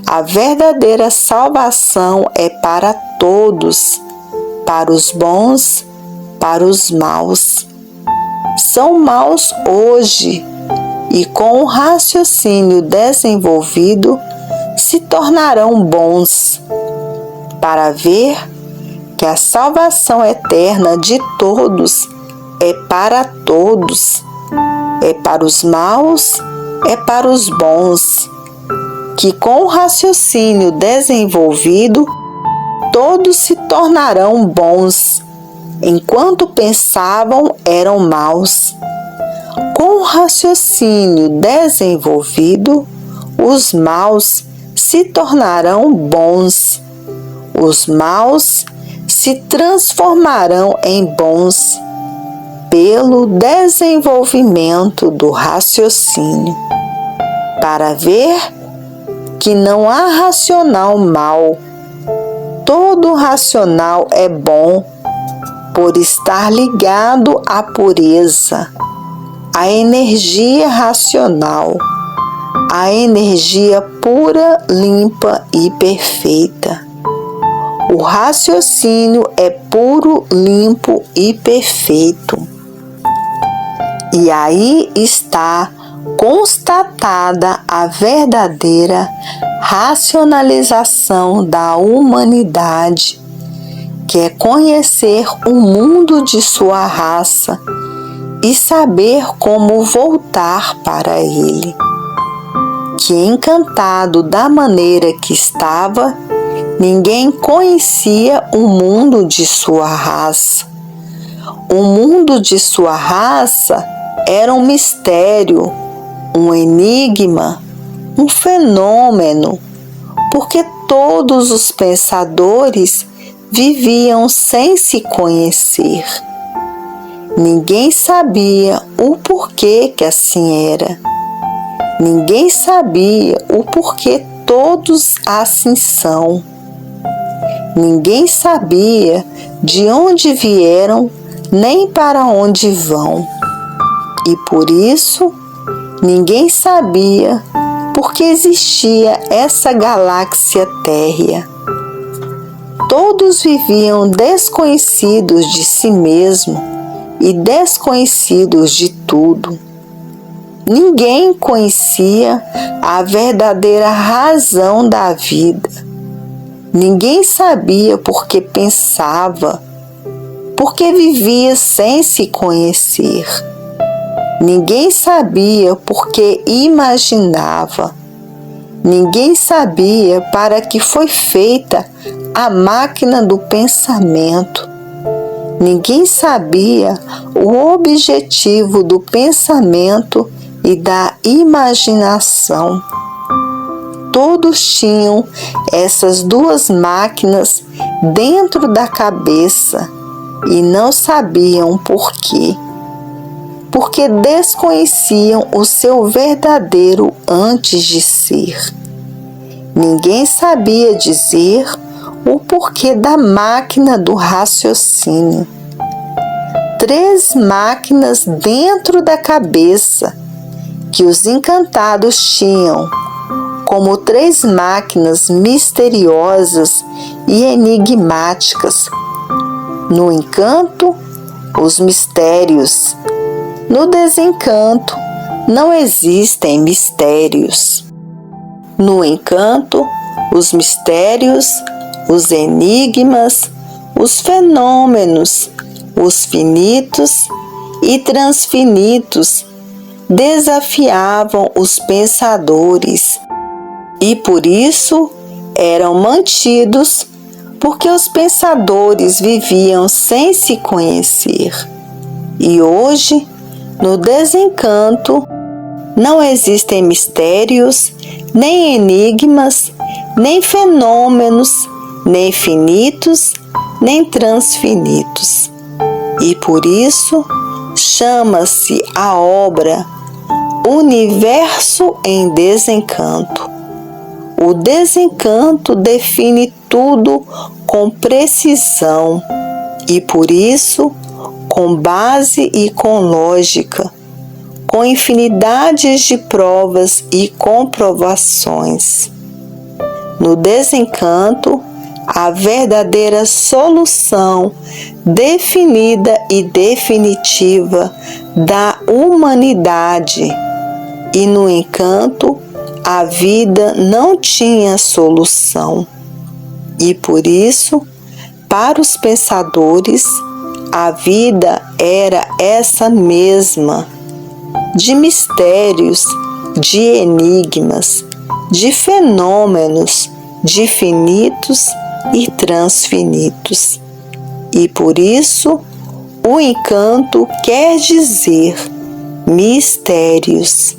A verdadeira salvação é para todos, para os bons, para os maus. São maus hoje e, com o raciocínio desenvolvido, se tornarão bons, para ver que a salvação eterna de todos é para todos, é para os maus, é para os bons, que com o raciocínio desenvolvido, todos se tornarão bons, enquanto pensavam eram maus. Com o raciocínio desenvolvido, os maus se tornarão bons, os maus se transformarão em bons, pelo desenvolvimento do raciocínio, para ver que não há racional mau. Todo racional é bom, por estar ligado à pureza, à energia racional, à energia pura, limpa e perfeita. O raciocínio é puro, limpo e perfeito. E aí está constatada a verdadeira racionalização da humanidade, que é conhecer o mundo de sua raça e saber como voltar para ele, que, encantado da maneira que estava, ninguém conhecia o mundo de sua raça. O mundo de sua raça era um mistério, um enigma, um fenômeno, porque todos os pensadores viviam sem se conhecer. Ninguém sabia o porquê que assim era. Ninguém sabia o porquê todos assim são. Ninguém sabia de onde vieram nem para onde vão. E por isso, ninguém sabia por que existia essa galáxia térrea. Todos viviam desconhecidos de si mesmo e desconhecidos de tudo. Ninguém conhecia a verdadeira razão da vida. Ninguém sabia por que pensava, por que vivia sem se conhecer. Ninguém sabia por que imaginava. Ninguém sabia para que foi feita a máquina do pensamento. Ninguém sabia o objetivo do pensamento e da imaginação. todos tinham essas duas máquinas dentro da cabeça e não sabiam por quê. Porque desconheciam o seu verdadeiro antes de ser. Ninguém sabia dizer o porquê da máquina do raciocínio. 3 máquinas dentro da cabeça que os encantados tinham, como 3 máquinas misteriosas e enigmáticas. No encanto, os mistérios. No desencanto, não existem mistérios. No encanto, os mistérios, os enigmas, os fenômenos, os finitos e transfinitos desafiavam os pensadores e por isso eram mantidos, porque os pensadores viviam sem se conhecer. E hoje, no desencanto, não existem mistérios, nem enigmas, nem fenômenos, nem finitos, nem transfinitos. E por isso chama-se a obra Universo em Desencanto. O desencanto define tudo com precisão e por isso, com base e com lógica, com infinidades de provas e comprovações. No desencanto, a verdadeira solução definida e definitiva da humanidade, e no encanto a vida não tinha solução. E por isso, para os pensadores, a vida era essa mesma, de mistérios, de enigmas, de fenômenos, de finitos e transfinitos. E por isso, o encanto quer dizer mistérios.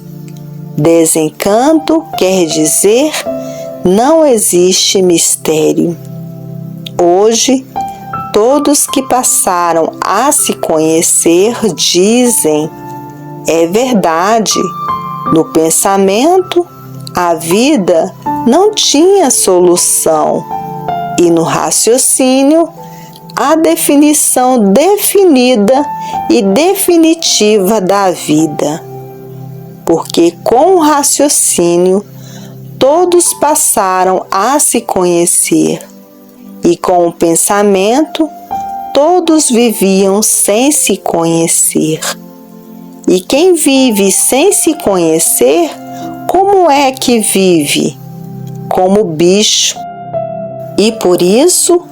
Desencanto quer dizer não existe mistério. Hoje, todos que passaram a se conhecer dizem: é verdade, no pensamento a vida não tinha solução e no raciocínio a definição definida e definitiva da vida. Porque com o raciocínio todos passaram a se conhecer e com o pensamento todos viviam sem se conhecer. E quem vive sem se conhecer, como é que vive? Como bicho. E por isso,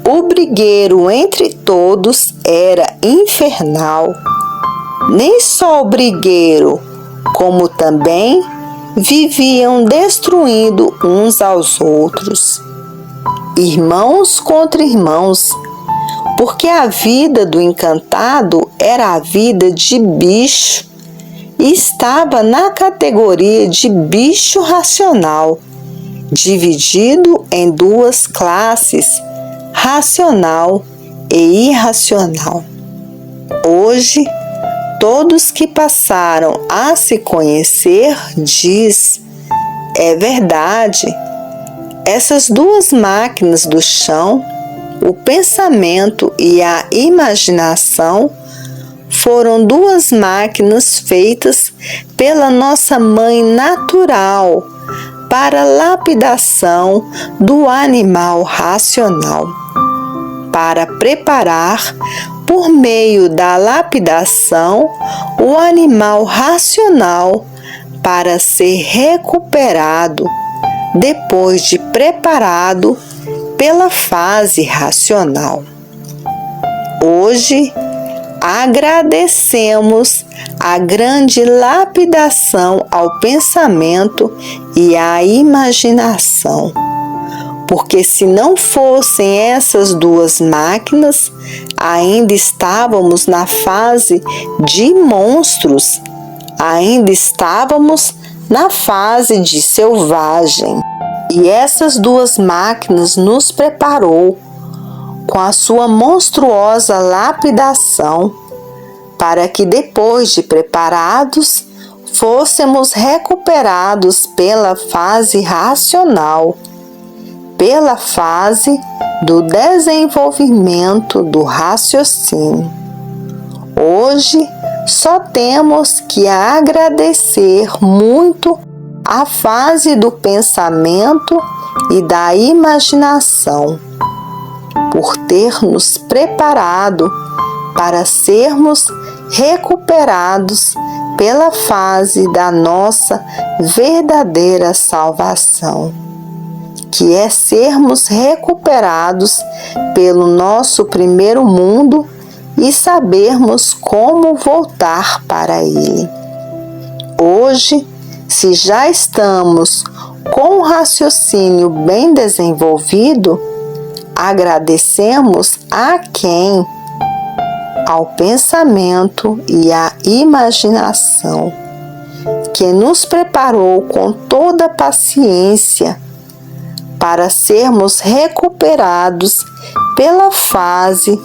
o brigueiro entre todos era infernal. Nem só o brigueiro, como também viviam destruindo uns aos outros. Irmãos contra irmãos, porque a vida do encantado era a vida de bicho e estava na categoria de bicho racional, dividido em 2 classes, racional e irracional. Hoje, todos que passaram a se conhecer diz: é verdade, essas 2 máquinas do chão, o pensamento e a imaginação, foram 2 máquinas feitas pela nossa mãe natural para lapidação do animal racional, para preparar, por meio da lapidação, o animal racional para ser recuperado depois de preparado pela fase racional. Hoje, agradecemos a grande lapidação ao pensamento e à imaginação, porque se não fossem essas 2 máquinas, ainda estávamos na fase de monstros, ainda estávamos na fase de selvagem. E essas duas máquinas nos preparou com a sua monstruosa lapidação, para que depois de preparados, fôssemos recuperados pela fase racional, pela fase do desenvolvimento do raciocínio. Hoje, só temos que agradecer muito a fase do pensamento e da imaginação, por ter nos preparado para sermos recuperados pela fase da nossa verdadeira salvação, que é sermos recuperados pelo nosso primeiro mundo e sabermos como voltar para ele. Hoje, se já estamos com o raciocínio bem desenvolvido, agradecemos a quem? Ao pensamento e à imaginação, que nos preparou com toda paciência para sermos recuperados pela fase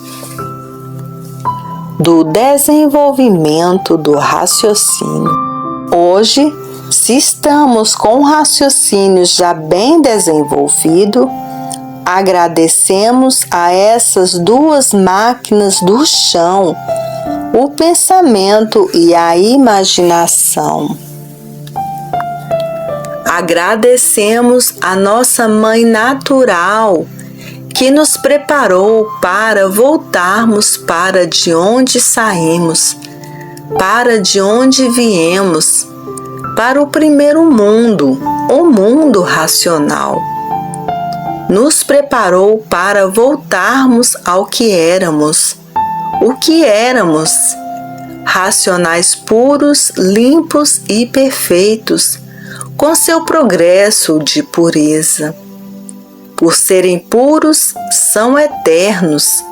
do desenvolvimento do raciocínio. Hoje, se estamos com o raciocínio já bem desenvolvido, agradecemos a essas duas máquinas do chão, o pensamento e a imaginação. Agradecemos a nossa Mãe Natural, que nos preparou para voltarmos para de onde saímos, para de onde viemos, para o primeiro mundo, o mundo racional. Nos preparou para voltarmos ao que éramos. O que éramos? Racionais puros, limpos e perfeitos, com seu progresso de pureza. Por serem puros, são eternos,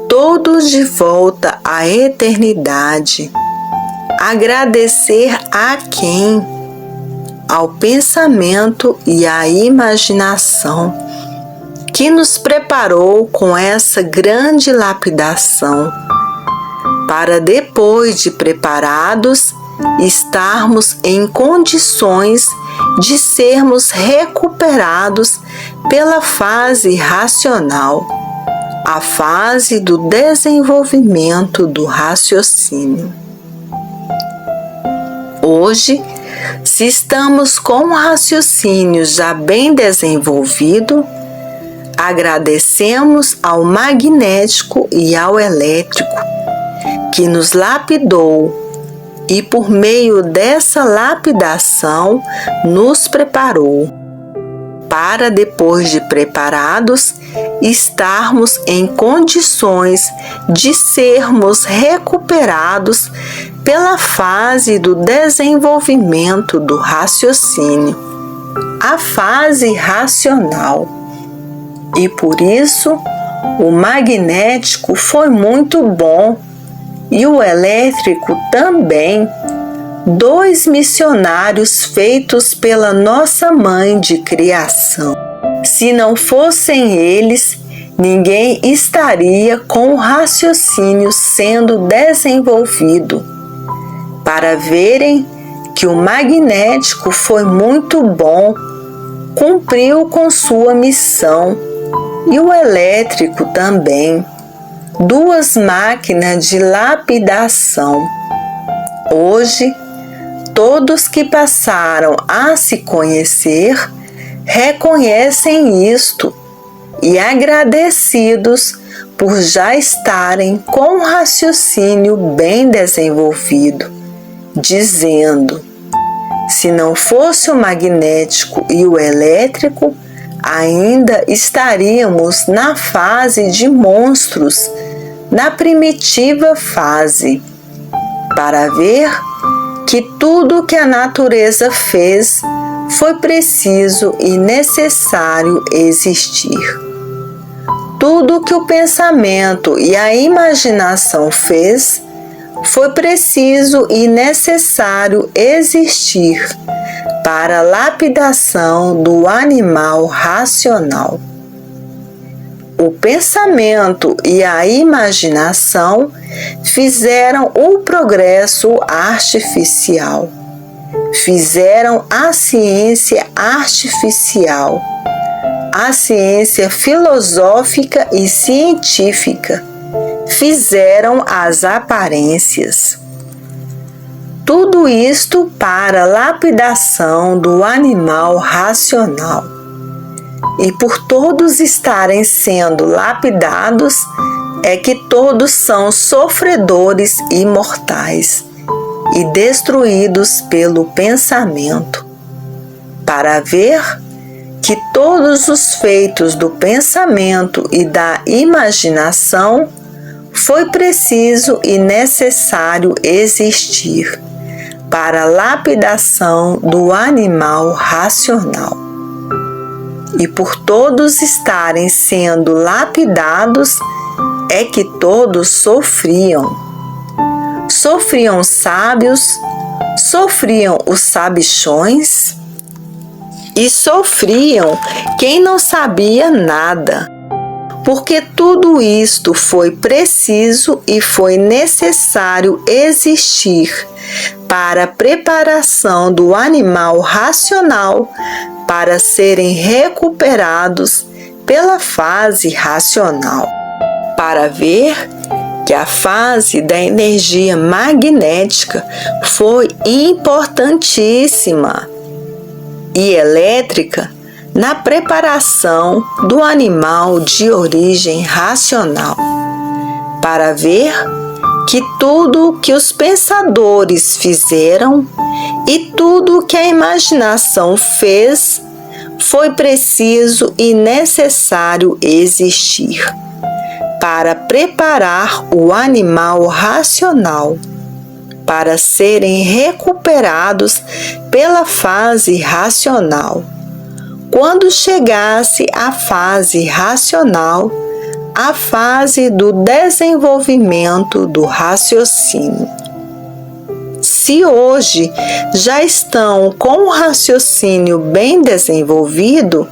todos de volta à eternidade. Agradecer a quem? Ao pensamento e à imaginação, que nos preparou com essa grande lapidação, para depois de preparados, estarmos em condições de sermos recuperados pela fase racional, a fase do desenvolvimento do raciocínio. Hoje, se estamos com o raciocínio já bem desenvolvido, agradecemos ao magnético e ao elétrico, que nos lapidou e por meio dessa lapidação nos preparou, para depois de preparados, estarmos em condições de sermos recuperados pela fase do desenvolvimento do raciocínio, a fase racional. E por isso, o magnético foi muito bom e o elétrico também, dois missionários feitos pela nossa mãe de criação. Se não fossem eles, ninguém estaria com o raciocínio sendo desenvolvido, para verem que o magnético foi muito bom, cumpriu com sua missão, e o elétrico também, duas máquinas de lapidação. Hoje, todos que passaram a se conhecer reconhecem isto e agradecidos por já estarem com o raciocínio bem desenvolvido, dizendo: se não fosse o magnético e o elétrico, ainda estaríamos na fase de monstros, na primitiva fase, para ver que tudo que a natureza fez foi preciso e necessário existir. Tudo que o pensamento e a imaginação fez foi preciso e necessário existir para a lapidação do animal racional. O pensamento e a imaginação fizeram o progresso artificial, fizeram a ciência artificial, a ciência filosófica e científica, fizeram as aparências. Tudo isto para a lapidação do animal racional. E por todos estarem sendo lapidados, é que todos são sofredores e mortais e destruídos pelo pensamento, para ver que todos os feitos do pensamento e da imaginação foi preciso e necessário existir para a lapidação do animal racional. E por todos estarem sendo lapidados, é que todos sofriam. Sofriam os sábios, sofriam os sabichões e sofriam quem não sabia nada, porque tudo isto foi preciso e foi necessário existir para a preparação do animal racional para serem recuperados pela fase racional, para ver que a fase da energia magnética foi importantíssima e elétrica na preparação do animal de origem racional, para ver que tudo que os pensadores fizeram e tudo que a imaginação fez foi preciso e necessário existir para preparar o animal racional para serem recuperados pela fase racional. Quando chegasse a fase racional, a fase do desenvolvimento do raciocínio. Se hoje já estão com o raciocínio bem desenvolvido,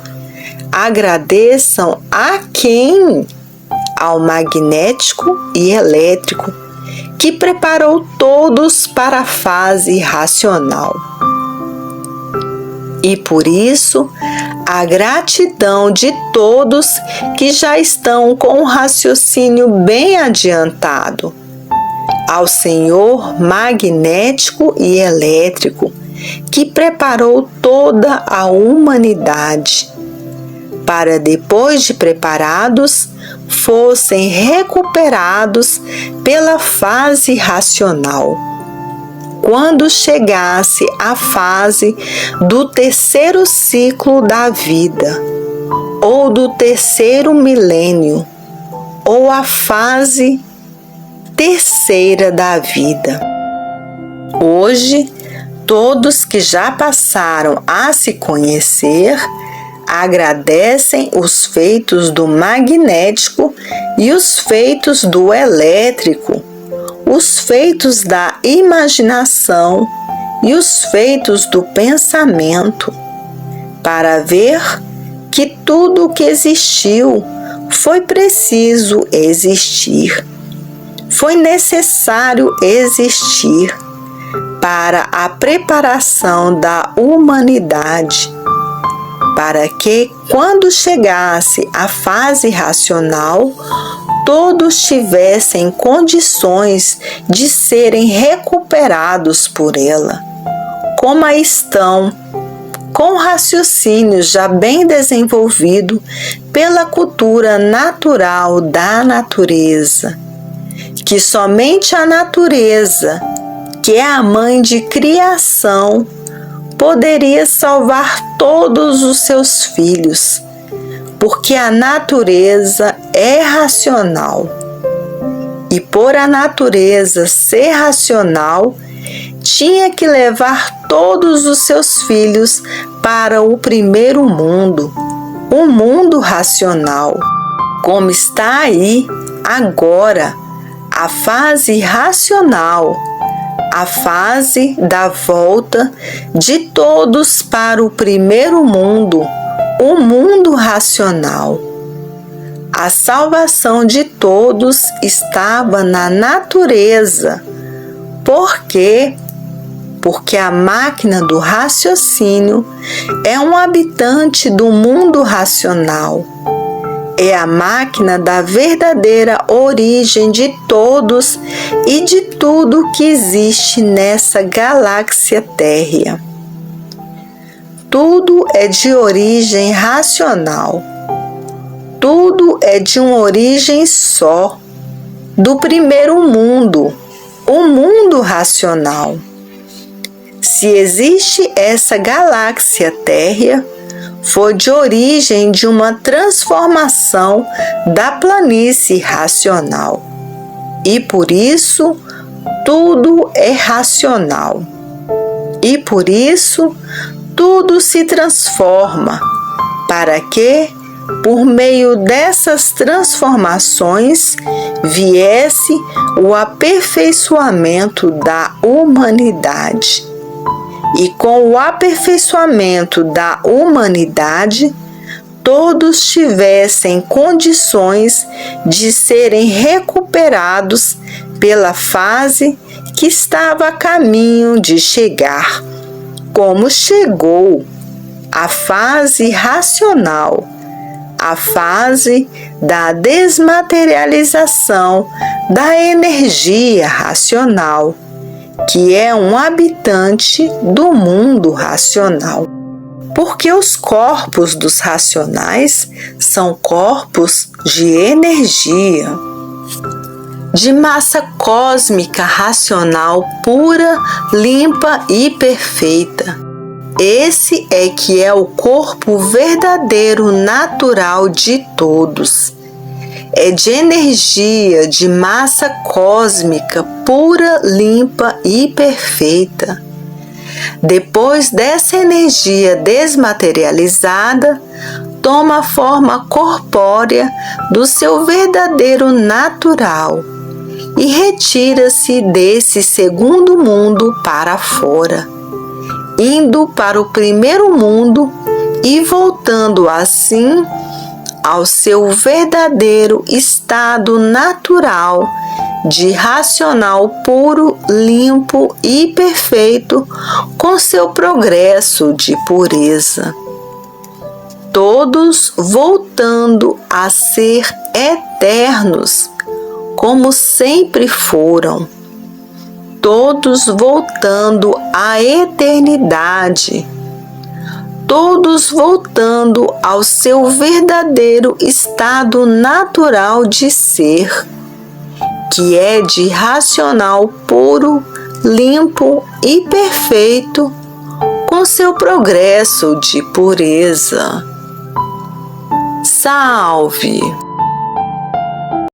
agradeçam a quem? Ao magnético e elétrico, que preparou todos para a fase racional. E por isso, a gratidão de todos que já estão com o raciocínio bem adiantado, ao Senhor magnético e elétrico, que preparou toda a humanidade, para depois de preparados, fossem recuperados pela fase racional. Quando chegasse a fase do terceiro ciclo da vida, ou do terceiro milênio, ou a fase terceira da vida. Hoje, todos que já passaram a se conhecer, agradecem os feitos do magnético e os feitos do elétrico, os feitos da imaginação e os feitos do pensamento, para ver que tudo o que existiu foi preciso existir, foi necessário existir para a preparação da humanidade, para que, quando chegasse a fase racional, todos tivessem condições de serem recuperados por ela, como a estão, com raciocínio já bem desenvolvido pela cultura natural da natureza, que somente a natureza, que é a mãe de criação, poderia salvar todos os seus filhos, porque a natureza é racional. E por a natureza ser racional, tinha que levar todos os seus filhos para o primeiro mundo, o mundo racional, como está aí agora, a fase racional, a fase da volta de todos para o primeiro mundo, o mundo racional. A salvação de todos estava na natureza. Por quê? Porque a máquina do raciocínio é um habitante do mundo racional. É a máquina da verdadeira origem de todos e de tudo que existe nessa galáxia térrea. Tudo é de origem racional. Tudo é de uma origem só, do primeiro mundo, o mundo racional. Se existe essa galáxia térrea, foi de origem de uma transformação da planície racional. E por isso, tudo é racional. E por isso, tudo se transforma, para que, por meio dessas transformações, viesse o aperfeiçoamento da humanidade. E com o aperfeiçoamento da humanidade, todos tivessem condições de serem recuperados pela fase que estava a caminho de chegar, como chegou a fase racional, a fase da desmaterialização da energia racional, que é um habitante do mundo racional. Porque os corpos dos racionais são corpos de energia, de massa cósmica racional pura, limpa e perfeita. Esse é que é o corpo verdadeiro natural de todos. É de energia, de massa cósmica pura, limpa e perfeita. Depois dessa energia desmaterializada, toma a forma corpórea do seu verdadeiro natural e retira-se desse segundo mundo para fora, indo para o primeiro mundo e voltando assim ao seu verdadeiro estado natural de racional puro, limpo e perfeito, com seu progresso de pureza. Todos voltando a ser eternos, como sempre foram. Todos voltando à eternidade. Todos voltando ao seu verdadeiro estado natural de ser, que é de racional puro, limpo e perfeito, com seu progresso de pureza. Salve!